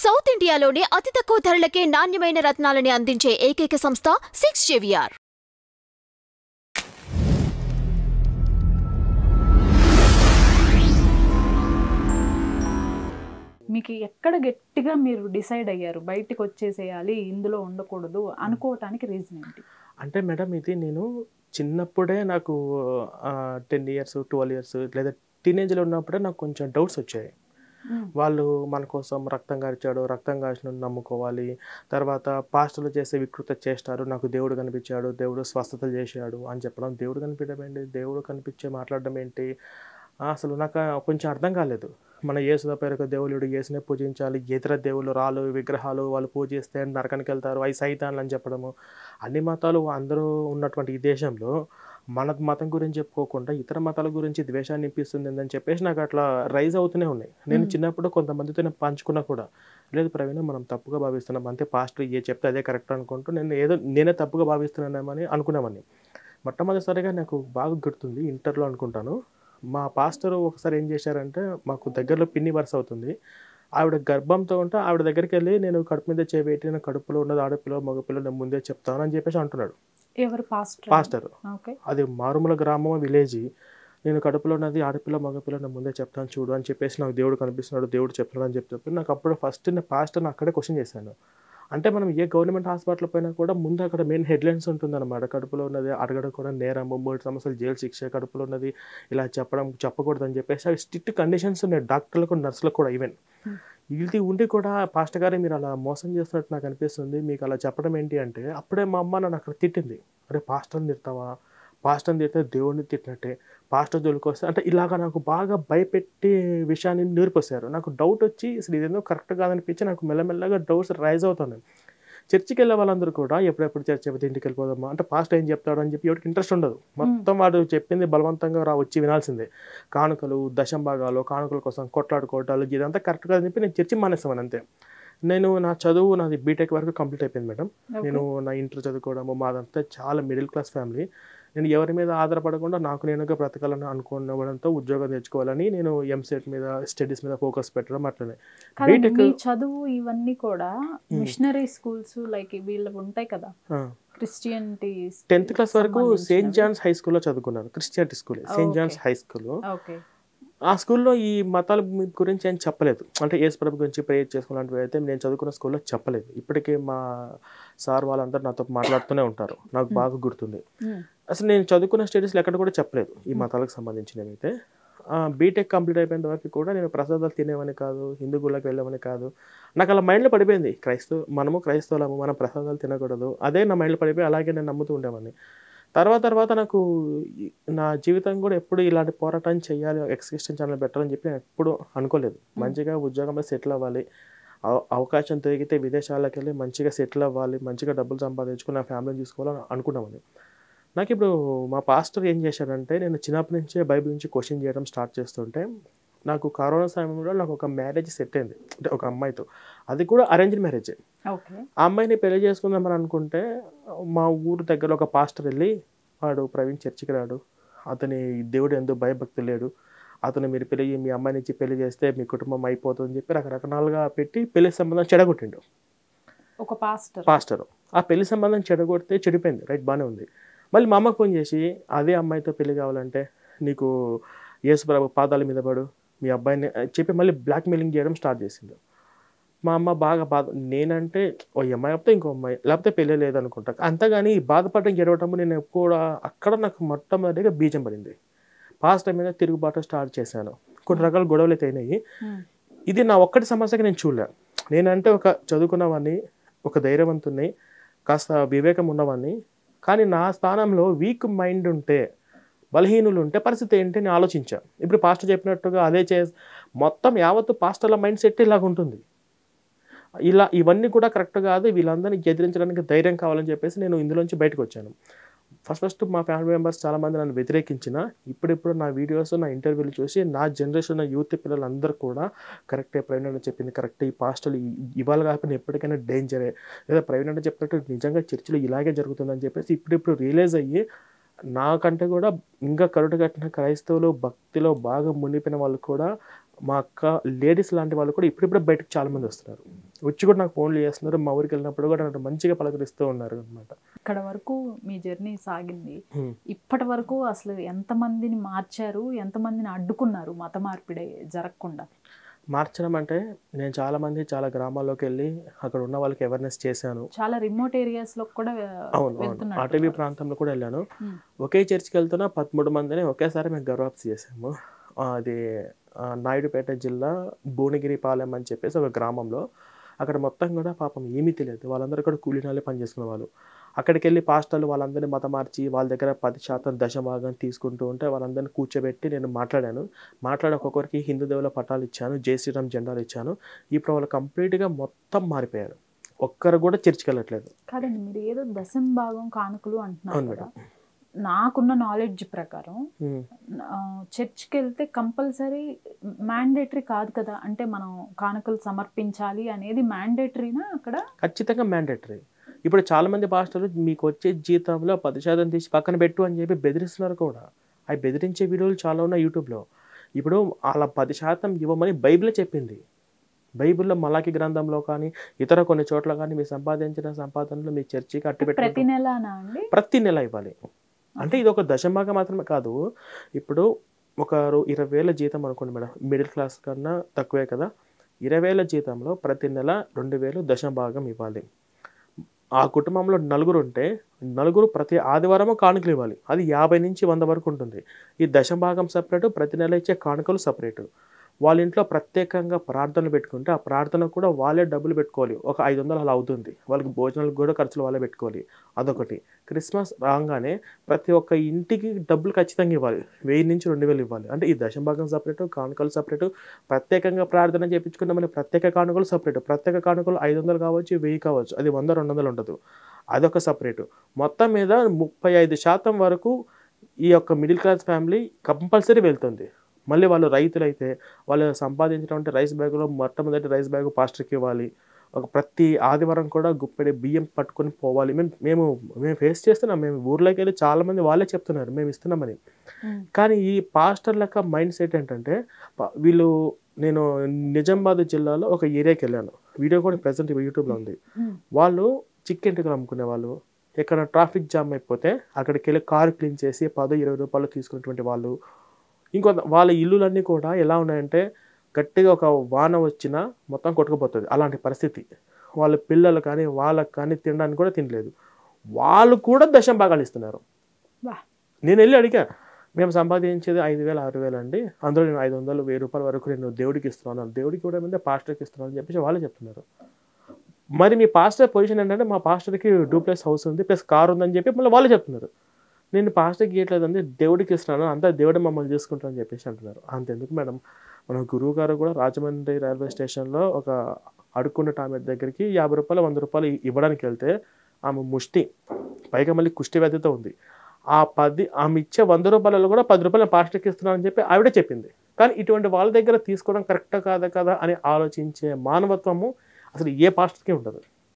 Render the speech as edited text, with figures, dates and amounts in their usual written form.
South ఇండియాలోనే అతి తక్కువ ధరలకే నాణ్యమైన రత్నాలని అందించే ఏకైక సంస్థ 6JVR. మీకు ఎక్కడ గట్టిగా మీరు డిసైడ్ అయ్యారు బయటికి వచ్చేసేయాలి ఇందులో ఉండకూడదు అనుకోవటానికి రీజన్ ఏంటి? అంటే మేడం ఇది నేను చిన్నప్పుడే నాకు 10 ఇయర్స్ 12 ఇయర్స్ లేదా టీనేజ్లో ఉన్నప్పుడే నాకు కొంచెం డౌట్స్ వచ్చాయి. వాళ్ళు మన కోసం రక్తం కార్చాడు, రక్తం కాచిన నమ్ముకోవాలి, తర్వాత పాస్టర్లు చేసే వికృత చేస్తారు, నాకు దేవుడు కనిపించాడు, దేవుడు స్వస్థతలు చేశాడు అని చెప్పడం, దేవుడు కనిపించడం ఏంటి, దేవుడు కనిపించే మాట్లాడడం ఏంటి, అసలు నాకు కొంచెం అర్థం కాలేదు. మన యేసు పేరుకు దేవుడు యేసునే పూజించాలి, ఇతర దేవుళ్ళు రాళ్ళు విగ్రహాలు వాళ్ళు పూజిస్తే నరకానికి వెళ్తారు, అవి సైతాన్లు అని చెప్పడము. అన్ని మతాలు అందరూ ఉన్నటువంటి ఈ దేశంలో మన మతం గురించి చెప్పుకోకుండా ఇతర మతాల గురించి ద్వేషాన్ని నింపిస్తుంది అని చెప్పేసి నాకు అట్లా రైజ్ అవుతూనే ఉన్నాయి. నేను చిన్నప్పుడు కొంతమందితో నేను పంచుకున్నా కూడా, లేదు ప్రవీణ మనం తప్పుగా భావిస్తున్నాం, అంతే పాస్టర్ ఏ చెప్తే అదే కరెక్ట్ అనుకుంటూ నేనే తప్పుగా భావిస్తున్నానేమని అనుకున్నామని. మొట్టమొదటిసారిగా నాకు బాగా గుర్తుంది, ఇంటర్లో అనుకుంటాను, మా పాస్టర్ ఒకసారి ఏం చేశారంటే, మాకు దగ్గరలో పిన్ని వరుస అవుతుంది, ఆవిడ గర్భంతో ఉంటే ఆవిడ దగ్గరికి వెళ్ళి నేను కడుపు మీద చేయబెట్టి నేను కడుపులో ఉన్నది ఆడపిల్ల మగపిల్ల నేను ముందే చెప్తాను అని చెప్పేసి అంటున్నాడు. ఎవరు? పాస్టర్. అది మారుమూల గ్రామం, విలేజ్. నేను కడుపులో ఉన్నది ఆడపిల్ల మగపిల్ల నేను ముందే చెప్తాను చూడు అని చెప్పేసి నాకు దేవుడు కనిపిస్తున్నాడు, దేవుడు చెప్తున్నాడు అని చెప్పి నాకు అప్పుడు ఫస్ట్ నేను పాస్టర్ని అక్కడే క్వశ్చన్ చేశాను. అంటే మనం ఏ గవర్నమెంట్ హాస్పిటల్ పోయినా కూడా ముందు అక్కడ మెయిన్ హెడ్లైన్స్ ఉంటుందన్నమాట, కడుపులో ఉన్నది అడగడం కూడా నేరము, 3 సంవత్సరాలు జైలు శిక్ష, కడుపులో ఉన్నది ఇలా చెప్పకూడదు అని చెప్పేసి అవి స్ట్రిక్ట్ కండిషన్స్ ఉన్నాయి డాక్టర్లకు నర్సులకు కూడా. ఈవెన్ ఇది ఉండి కూడా పాస్టర్ గారే మీరు అలా మోసం చేస్తున్నట్టు నాకు అనిపిస్తుంది, మీకు అలా చెప్పడం ఏంటి అంటే, అప్పుడే మా అమ్మ నన్ను అక్కడ తిట్టింది, అరే పాస్టర్ని తిడతావా, పాస్టర్ని తిడితే దేవుడిని తిట్టినట్టే, పాస్టర్ జోలికి వస్తే అంటే ఇలాగా నాకు బాగా భయపెట్టి విషయాన్ని నేర్పొస్తారు. నాకు డౌట్ వచ్చి అసలు ఇదేందో కరెక్ట్ కాదనిపించి నాకు మెల్లమెల్లగా డౌట్స్ రైజ్ అవుతున్నాయి. చర్చికి వెళ్ళే వాళ్ళందరూ కూడా ఎప్పుడెప్పుడు చర్చ్ అయిపోతే ఇంటికి వెళ్ళిపోదామా అంటే పాస్టర్ ఏం చెప్తాడు అని చెప్పి ఎవరికి ఇంట్రెస్ట్ ఉండదు. మొత్తం వాడు చెప్పింది బలవంతంగా వచ్చి వినాల్సిందే. కానుకలు, దశంభాగాలు, కానుకల కోసం కొట్లాడుకోవటాలు ఇదంతా కరెక్ట్ కాదని చెప్పి నేను చర్చి మానేస్తాను అంతే. నేను నా చదువు నాది బీటెక్ వరకు కంప్లీట్ అయిపోయింది మేడం. నేను నా ఇంటర్ చదువుకోవడము, మాదంతా చాలా మిడిల్ క్లాస్ ఫ్యామిలీ. నేను ఎవరి మీద ఆధారపడకుండా నాకు నేనుగా బ్రతకాలని అనుకోవడంతో ఉద్యోగం తెచ్చుకోవాలని నేను ఎంసెట్ మీద స్టడీస్ మీద ఫోకస్ పెట్టడం అట్లనే. బీటెక్ చదువు ఇవన్నీ కూడా మిషనరీ స్కూల్స్ లైక్ వీళ్ళు ఉంటాయి కదా, క్రిస్టియనిటీ 10th క్లాస్ వరకు సెయింట్ జాన్స్ హై స్కూల్లో చదువుకున్నాను. Christianity school Saint John's high school. ఆ స్కూల్లో ఈ మతాల గురించి ఏం చెప్పలేదు, అంటే యేసు ప్రభు గురించి ప్రేయర్ చేసుకోవాలంటే అయితే నేను చదువుకున్న స్కూల్లో చెప్పలేదు. ఇప్పటికే మా సార్ వాళ్ళందరూ నాతో మాట్లాడుతూనే ఉంటారు, నాకు బాగా గుర్తుంది. అసలు నేను చదువుకున్న స్టడీస్లో ఎక్కడ కూడా చెప్పలేదు ఈ మతాలకు సంబంధించినవి. అయితే బీటెక్ కంప్లీట్ అయిపోయిన వరకు కూడా నేను ప్రసాదాలు తినేవని కాదు, హిందూ గుళ్ళకి వెళ్ళమని కాదు, నాకు అలా మైండ్లో పడిపోయింది, మనము క్రైస్తవులము, మనం ప్రసాదాలు తినకూడదు, అదే నా మైండ్లో పడిపోయి అలాగే నేను నమ్ముతూ ఉండేవాడిని. తర్వాత నాకు నా జీవితం కూడా ఎప్పుడు ఇలాంటి పోరాటం చేయాలి, ఎక్స్క్రిస్టియన్ ఛానల్ పెట్టాలని చెప్పి నేను ఎప్పుడు అనుకోలేదు. మంచిగా ఉద్యోగంలో సెటిల్ అవ్వాలి, అవకాశం దొరికితే విదేశాలకు వెళ్ళి మంచిగా సెటిల్ అవ్వాలి, మంచిగా డబ్బులు సంపాదించుకుని నా ఫ్యామిలీని చూసుకోవాలని అనుకున్నామని. నాకు ఇప్పుడు మా పాస్టర్ ఏం చేశాడంటే, నేను చిన్నప్పటి నుంచే బైబిల్ నుంచి క్వశ్చన్ చేయడం స్టార్ట్ చేస్తుంటే, నాకు కరోనా సమయంలో నాకు ఒక మ్యారేజ్ సెట్ అయింది, అంటే ఒక అమ్మాయితో, అది కూడా అరేంజ్డ్ మ్యారేజే. ఆ అమ్మాయిని పెళ్లి చేసుకుందామని అనుకుంటే మా ఊరు దగ్గర ఒక పాస్టర్ వెళ్ళి, వాడు ప్రవీణ్ చర్చికి రాడు, అతని దేవుడు ఎందుకు భయభక్తి లేడు, అతను మీరు మీ అమ్మాయిని ఇచ్చి పెళ్లి చేస్తే మీ కుటుంబం అయిపోతుందని చెప్పి రకరకాలుగా పెట్టి పెళ్లి సంబంధం చెడగొట్టిండు ఒక పాస్టర్. ఆ పెళ్లి సంబంధం చెడగొడితే చెడిపోయింది, రైట్, బాగానే ఉంది. మళ్ళీ మా అమ్మకు ఫోన్ చేసి, అదే అమ్మాయితో పెళ్లి కావాలంటే నీకు యేసు ప్రభు పాదాల మీద పడు, మీ అబ్బాయిని చెప్పి మళ్ళీ బ్లాక్మెయిలింగ్ చేయడం స్టార్ట్ చేసిండు. మా అమ్మ బాగా నేనంటే ఓ అమ్మాయి లేకపోతే ఇంకో అమ్మాయి లేకపోతే పెళ్ళి లేదనుకుంటా, అంతగాని బాధపడడం గెలవటము నేను కూడా అక్కడ నాకు మొట్టమొదటిగా బీజం పడింది. పాస్టర్ మీద తిరుగుబాటు స్టార్ట్ చేశాను, కొన్ని రకాల గొడవలు అయితే అయినాయి. ఇది నా ఒక్కటి సమస్యకి నేను చూడలే. నేనంటే ఒక చదువుకున్నవాడిని, ఒక ధైర్యవంతుని, కాస్త వివేకం ఉన్నవాడిని, కానీ నా స్థానంలో వీక్ మైండ్ ఉంటే, బలహీనులు ఉంటే పరిస్థితి ఏంటి అని ఆలోచించాను. ఇప్పుడు పాస్టర్ చెప్పినట్టుగా అదే మొత్తం యావత్తు పాస్టర్ల మైండ్ సెట్ ఇలాగ ఉంటుంది. ఇవన్నీ కూడా కరెక్ట్ కాదు, వీళ్ళందరినీ ఎదిరించడానికి ధైర్యం కావాలని చెప్పేసి నేను ఇందులోంచి బయటకు వచ్చాను. ఫస్ట్ మా ఫ్యామిలీ మెంబర్స్ చాలామంది నన్ను వ్యతిరేకించిన, ఇప్పుడిప్పుడు నా వీడియోస్ నా ఇంటర్వ్యూలు చూసి నా జనరేషన్ యూత్ పిల్లలందరూ కూడా కరెక్టే, ప్రవీణ్ అన్న చెప్పింది కరెక్టే, ఈ పాస్టర్లు ఇవాళ కాకపోయినా ఎప్పటికైనా డేంజరే, లేదా ప్రవీణ్ అన్న చెప్పినట్టు నిజంగా చర్చిలో ఇలాగే జరుగుతుందని చెప్పేసి ఇప్పుడు రియలైజ్ అయ్యి, నాకంటే కూడా ఇంకా కరుడు కట్టిన క్రైస్తవులు భక్తిలో బాగా మునిగిపోయిన వాళ్ళు కూడా, మా అక్క లేడీస్ లాంటి వాళ్ళు కూడా ఇప్పుడిప్పుడే బయటకు చాలామంది వస్తున్నారు. వచ్చి కూడా నాకు ఫోన్లు చేస్తున్నారు. మా ఊరికి వెళ్ళినప్పుడు కూడా నన్ను మంచిగా పలకరిస్తూ ఉన్నారు అనమాట. ఇక్కడ వరకు మీ జర్నీ సాగింది. ఇప్పటి వరకు అసలు ఎంతమందిని మార్చారు, ఎంతమందిని అడ్డుకున్నారు మత మార్పిడి జరగకుండా? మార్చడం అంటే నేను చాలా గ్రామాల్లోకి వెళ్ళి అక్కడ ఉన్న వాళ్ళకి అవేర్నెస్ చేశాను. చాలా రిమోట్ ఏరియాస్ లో కూడా అవును, అటవీ ప్రాంతంలో కూడా వెళ్ళాను. ఒకే చర్చికి వెళ్తున్నా 13 మందిని ఒకేసారి మేము గర్వాప్స్ చేసాము. అది నాయుడుపేట జిల్లా భువనగిరిపాలెం అని చెప్పేసి ఒక గ్రామంలో. అక్కడ మొత్తం కూడా పాపం ఏమీ తెలియదు, వాళ్ళందరూ కూడా కూలీనాలే పనిచేసుకునే వాళ్ళు. అక్కడికి వెళ్ళి పాస్టర్లు వాళ్ళందరినీ మత మార్చి వాళ్ళ దగ్గర 10% దశభాగం తీసుకుంటూ ఉంటే వాళ్ళందరినీ కూర్చోబెట్టి నేను మాట్లాడి ఒక్కొక్కరికి హిందూ దేవుల పటాలు ఇచ్చాను, జై శ్రీరామ్ జెండాలు ఇచ్చాను. ఇప్పుడు వాళ్ళు కంప్లీట్గా మొత్తం మారిపోయారు, ఒక్కరు కూడా చర్చికి వెళ్ళట్లేదు. కాదండి, మీరు ఏదో దశభాగం కానుకలు అంటున్నారు కదా, నాకున్న నాలెడ్జ్ ప్రకారం చర్చ్కి వెళ్తే కంపల్సరీ మ్యాండేటరీ కాదు కదా, అంటే మనం కానుకలు సమర్పించాలి అనేది మ్యాండేటరీనా అక్కడ? ఖచ్చితంగా మ్యాండేటరీ. ఇప్పుడు చాలామంది పాస్టర్లు మీకు వచ్చే జీతంలో 10% తీసి పక్కన పెట్టు అని చెప్పి బెదిరిస్తున్నారు కూడా. అవి బెదిరించే వీడియోలు చాలా ఉన్నాయి యూట్యూబ్లో. ఇప్పుడు అలా 10% ఇవ్వమని బైబిలే చెప్పింది. బైబిల్లో మలాకి గ్రంథంలో కానీ ఇతర కొన్ని చోట్ల కానీ మీ సంపాదించిన సంపాదనలు మీ చర్చికి అట్టి ప్రతి నెల ఇవ్వాలి. అంటే ఇది ఒక దశభాగం మాత్రమే కాదు. ఇప్పుడు ఒక 20,000 జీతం అనుకోండి మేడం, మిడిల్ క్లాస్ కన్నా తక్కువే కదా. 20,000 జీతంలో ప్రతి నెల 2,000 దశభాగం ఇవ్వాలి. ఆ కుటుంబంలో 4 ఉంటే 4 ప్రతి ఆదివారము కానుకలు ఇవ్వాలి. అది 50 నుంచి 100 వరకు ఉంటుంది. ఈ దశభాగం సపరేటు, ప్రతి నెల ఇచ్చే కానుకలు సపరేటు. వాళ్ళ ఇంట్లో ప్రత్యేకంగా ప్రార్థనలు పెట్టుకుంటే ఆ ప్రార్థన కూడా వాళ్ళే డబ్బులు పెట్టుకోవాలి. ఒక 500 అలా అవుతుంది. వాళ్ళకి భోజనాలకు కూడా ఖర్చులు వాళ్ళే పెట్టుకోవాలి. అదొకటి. క్రిస్మస్ రాగానే ప్రతి ఒక్క ఇంటికి డబ్బులు ఖచ్చితంగా ఇవ్వాలి. 1000 నుంచి 2000 ఇవ్వాలి. అంటే ఈ దశభాగం సపరేటు, కానుకలు సపరేటు, ప్రత్యేకంగా ప్రార్థన చేయించుకున్నామని ప్రత్యేక కానుకలు సపరేటు. ప్రత్యేక కానుకలు 500 కావచ్చు, 1000 కావచ్చు, అది 100, 200 ఉండదు. అదొక సపరేటు. మొత్తం మీద 35% వరకు ఈ యొక్క మిడిల్ క్లాస్ ఫ్యామిలీ కంపల్సరీ వెళ్తుంది. మళ్ళీ వాళ్ళు రైతులైతే వాళ్ళు సంపాదించినటువంటి రైస్ బ్యాగులో మొట్టమొదటి రైస్ బ్యాగు పాస్టర్కి ఇవ్వాలి. ఒక ప్రతి ఆదివారం కూడా గుప్పెడి బియ్యం పట్టుకొని పోవాలి. మేము ఫేస్ చేస్తున్నాం. మేము ఊర్లోకి వెళ్ళి చాలామంది వాళ్ళే చెప్తున్నారు మేము ఇస్తున్నామని. కానీ ఈ పాస్టర్ల యొక్క మైండ్ సెట్ ఏంటంటే వీళ్ళు, నేను నిజామాబాద్ జిల్లాలో ఒక ఏరియాకి వెళ్ళాను, వీడియో కూడా ప్రజెంట్ యూట్యూబ్లో ఉంది. వాళ్ళు చికెన్ టికెట్లు అమ్ముకునే వాళ్ళు, ఎక్కడ ట్రాఫిక్ జామ్ అయిపోతే అక్కడికి వెళ్ళి కారు క్లీన్ చేసి 10-20 రూపాయలు తీసుకునేటువంటి వాళ్ళు. ఇంకొంత వాళ్ళ ఇల్లులన్నీ కూడా ఎలా ఉన్నాయంటే గట్టిగా ఒక వాన వచ్చినా మొత్తం కొట్టుకుపోతుంది, అలాంటి పరిస్థితి. వాళ్ళ పిల్లలు కానీ వాళ్ళకి కానీ తినడానికి కూడా తినలేదు. వాళ్ళు కూడా దశభాగాలు ఇస్తున్నారు. నేను వెళ్ళి అడిగా, మేము సంపాదించేది 5,000, 6,000 అండి, అందులో నేను 500, 1000 రూపాయల వరకు నేను దేవుడికి ఇస్తున్నాను, దేవుడికి కూడా మీద పాస్టర్కి ఇస్తున్నాను అని చెప్పేసి వాళ్ళే చెప్తున్నారు. మరి మీ పాస్టర్ పొజిషన్ ఏంటంటే మా పాస్టర్కి డూప్లెక్స్ హౌస్ ఉంది ప్లస్ కార్ ఉందని చెప్పి మళ్ళీ వాళ్ళే చెప్తున్నారు. నేను పాస్టర్కి ఇవ్వట్లేదండి, దేవుడికి ఇస్తున్నాను, అంతా దేవుడే మమ్మల్ని చూసుకుంటానని చెప్పేసి అంటున్నారు. అంతెందుకు మేడం, మన గురువు గారు కూడా రాజమండ్రి రైల్వే స్టేషన్లో ఒక అడుక్కున్న ఆమె దగ్గరికి 50 రూపాయలు, 100 రూపాయలు ఇవ్వడానికి వెళ్తే ఆమె ముష్టి, పైగా మళ్ళీ కుష్టి వ్యాధితో ఉంది. ఆమె ఇచ్చే 100 రూపాయలలో కూడా 10 రూపాయలు పాస్టర్కి ఇస్తున్నానని చెప్పి ఆవిడే చెప్పింది. కానీ ఇటువంటి వాళ్ళ దగ్గర తీసుకోవడం కరెక్టా కాదా అని ఆలోచించే మానవత్వము అసలు ఏ పాస్టర్కి ఉండదు.